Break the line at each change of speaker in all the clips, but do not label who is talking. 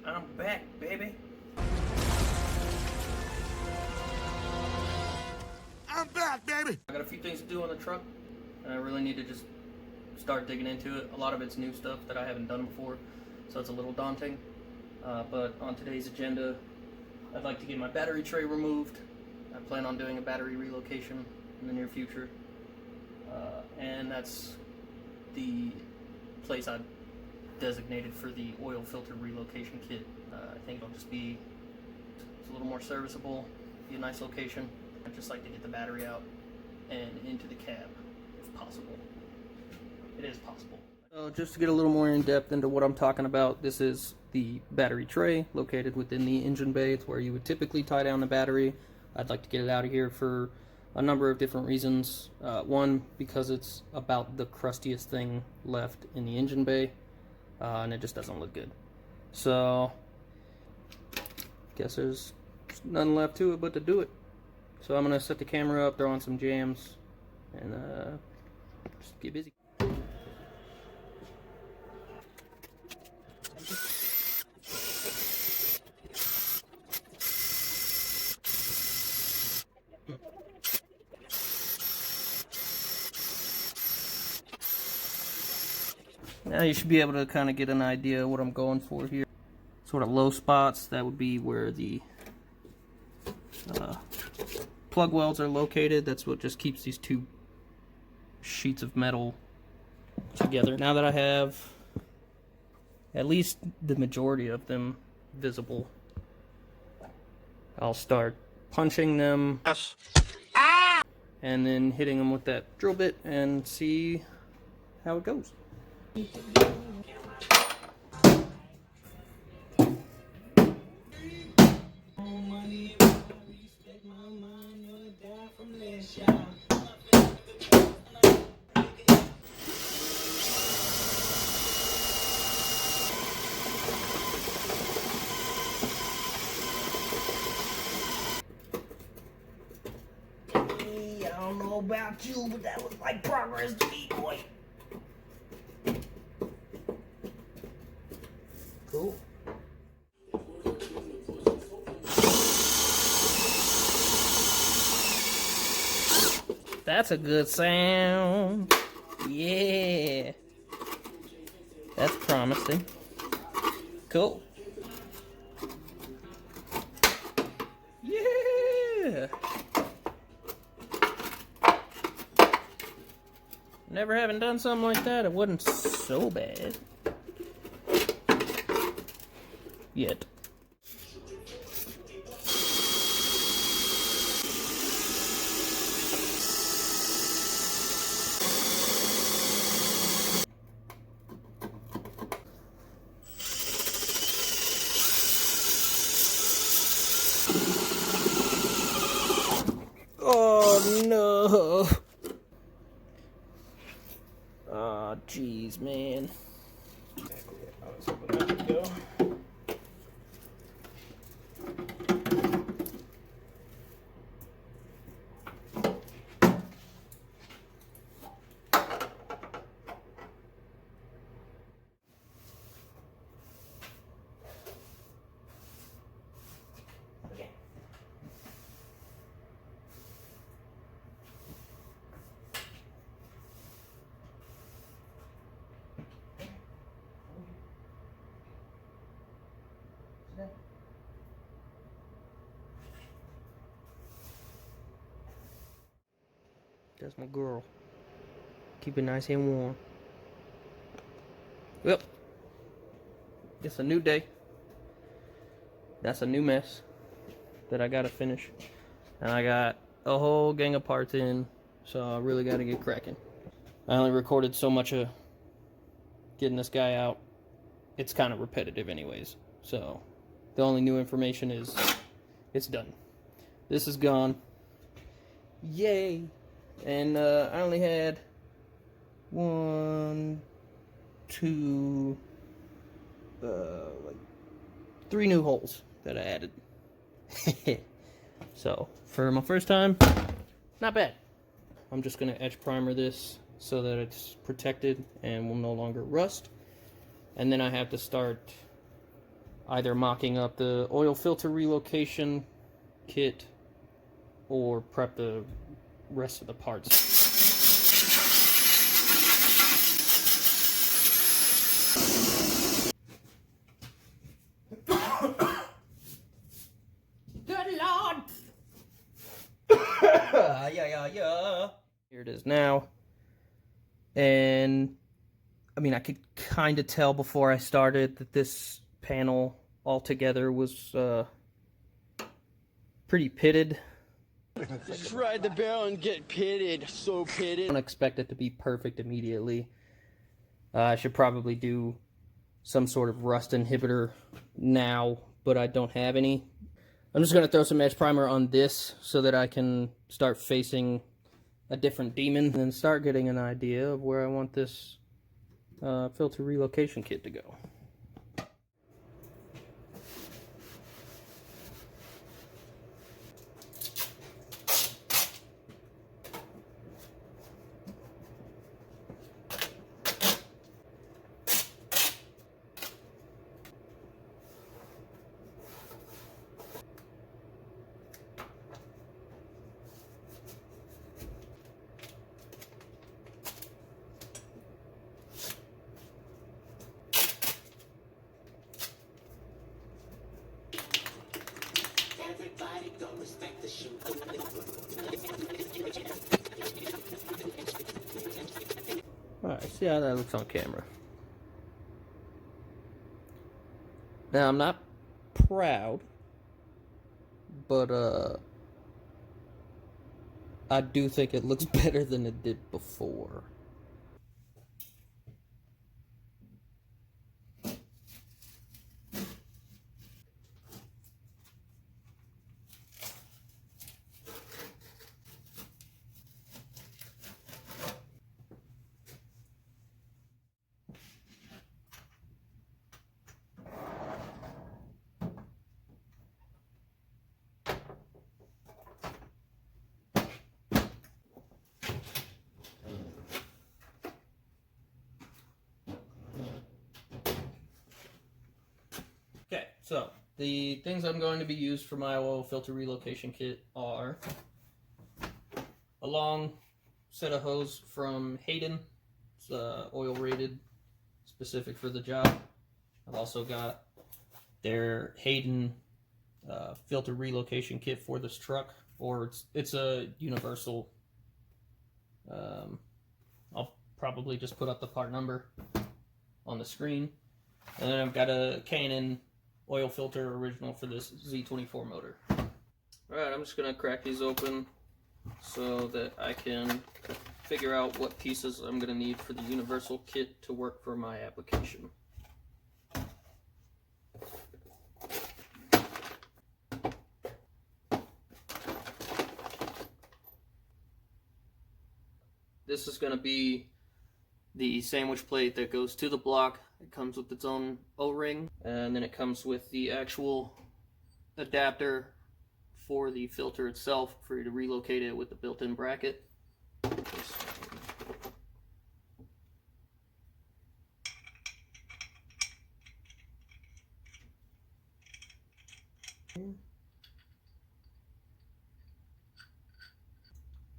I'm back, baby.
I'm back, baby!
I got a few things to do on the truck, and I really need to just start digging into it. A lot of it's new stuff that I haven't done before, so it's a little daunting. But on today's agenda, I'd like to get my battery tray removed. I plan on doing a battery relocation in the near future. And that's the place I've designated for the oil filter relocation kit. I think it'll just be it's a little more serviceable, be a nice location. I'd just like to get the battery out and into the cab if possible. It is possible. Just to get a little more in depth into what I'm talking about, this is the battery tray located within the engine bay. It's where you would typically tie down the battery. I'd like to get it out of here for a number of different reasons. One, because it's about the crustiest thing left in the engine bay, and it just doesn't look good. So, guess there's nothing left to it but to do it. So I'm gonna set the camera up, throw on some jams, and just get busy. Now you should be able to kind of get an idea of what I'm going for here. Sort of low spots, that would be where the plug welds are located. That's what just keeps these two sheets of metal together. Now that I have at least the majority of them visible, I'll start punching them and then hitting them with that drill bit and see how it goes. I don't know about you, but that was like progress to me, boy. Cool. That's a good sound. Yeah. That's promising. Cool. Yeah. Never having done something like that, it wasn't so bad. Yet. Oh no. Oh jeez, man. Go. That's my girl. Keep it nice and warm. Well, it's a new day. That's a new mess that I gotta finish. And I got a whole gang of parts in, so I really gotta get cracking. I only recorded so much of getting this guy out. It's kind of repetitive anyways. So the only new information is it's done. This is gone. Yay! And I only had 1, 2, like 3 new holes that I added. So for my first time, not bad. I'm just gonna etch primer this so that it's protected and will no longer rust. And then I have to start either mocking up the oil filter relocation kit or prep the rest of the parts. Good Lord! Yeah. Here it is now. And I mean, I could kind of tell before I started that this panel altogether was pretty pitted.
Just ride the barrel and get pitted. So pitted.
I don't expect it to be perfect immediately. I should probably do some sort of rust inhibitor now, but I don't have any. I'm just going to throw some edge primer on this so that I can start facing a different demon and then start getting an idea of where I want this filter relocation kit to go.
Everybody go respect the shoe.
Alright, see how that looks on camera. Now, I'm not proud, but I do think it looks better than it did before. Okay, so the things I'm going to be used for my oil filter relocation kit are a long set of hose from Hayden. It's oil rated, specific for the job. I've also got their Hayden filter relocation kit for this truck, or it's a universal. I'll probably just put up the part number on the screen. And then I've got a Canon oil filter original for this Z24 motor. Alright, I'm just going to crack these open so that I can figure out what pieces I'm going to need for the universal kit to work for my application. This is going to be the sandwich plate that goes to the block. It comes with its own O-ring, and then it comes with the actual adapter for the filter itself for you to relocate it with the built-in bracket.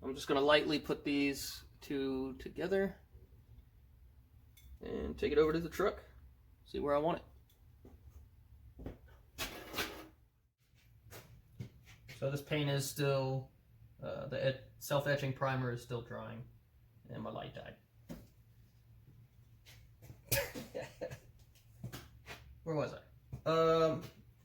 I'm just going to lightly put these two together and take it over to the truck, see where I want it. So this paint is still, the self-etching primer is still drying, and my light died. Where was I?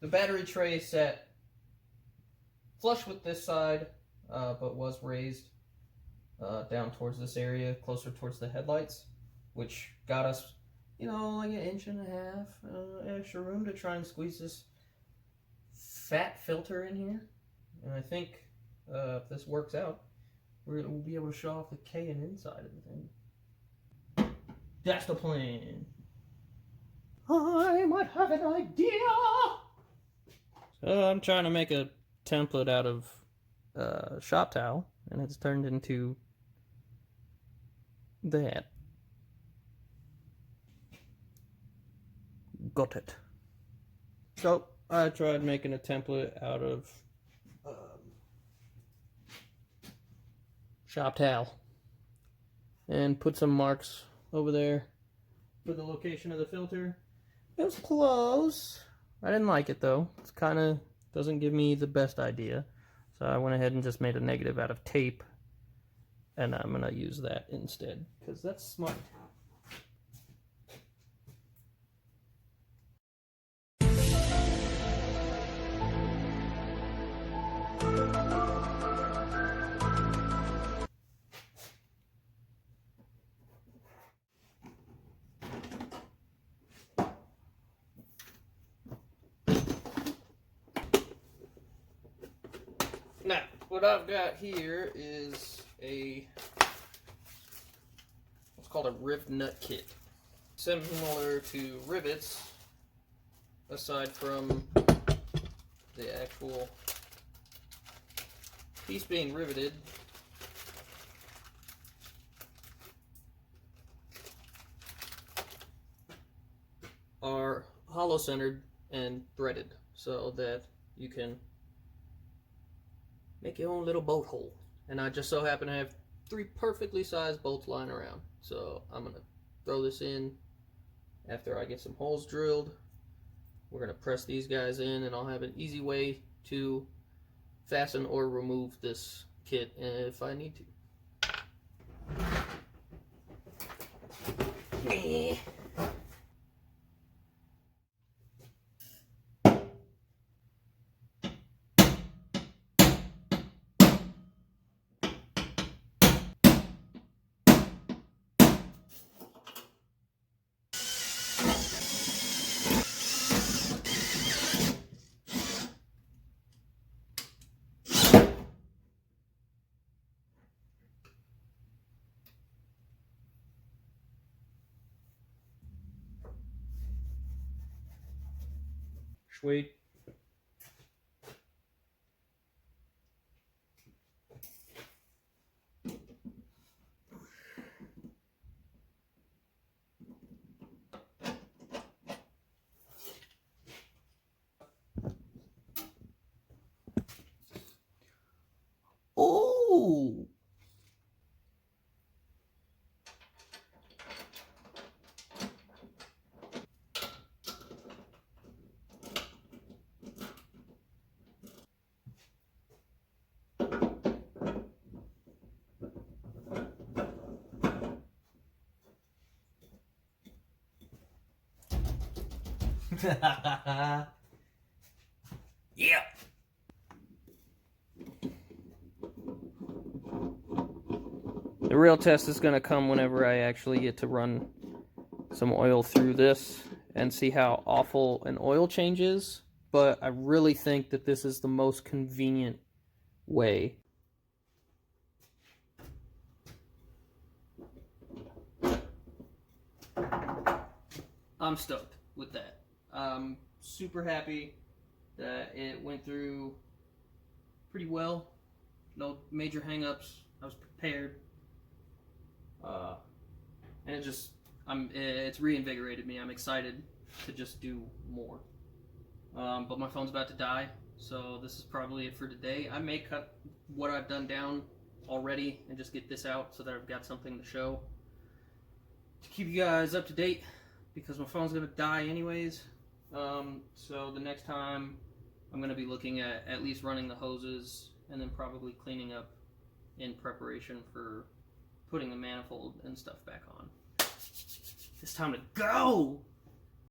The battery tray sat flush with this side, but was raised down towards this area, closer towards the headlights, which got us, you know, like an inch and a half extra room to try and squeeze this fat filter in here. And I think if this works out, we'll be able to show off the K and inside of the thing. That's the plan. I might have an idea. So I'm trying to make a template out of shop towel, and it's turned into that. Got it. So I tried making a template out of shop towel and put some marks over there for the location of the filter. It was close. I didn't like it though. It's kind of doesn't give me the best idea. So I went ahead and just made a negative out of tape, and I'm gonna use that instead because that's smart. Now, what I've got here is what's called a rivet nut kit. Similar to rivets, aside from the actual piece being riveted. Are hollow centered and threaded so that you can make your own little bolt hole. And I just so happen to have 3 perfectly sized bolts lying around. So I'm gonna throw this in after I get some holes drilled. We're gonna press these guys in, and I'll have an easy way to fasten or remove this kit if I need to. Sweet. Oh! Yeah. The real test is going to come whenever I actually get to run some oil through this and see how awful an oil change is. But I really think that this is the most convenient way. I'm stoked with that. I'm super happy that it went through pretty well. No major hang-ups. I was prepared. And it's reinvigorated me. I'm excited to just do more. But my phone's about to die, so this is probably it for today. I may cut what I've done down already and just get this out so that I've got something to show to keep you guys up to date, because my phone's gonna die anyways. So the next time I'm gonna be looking at least running the hoses and then probably cleaning up in preparation for putting the manifold and stuff back on. It's time to go!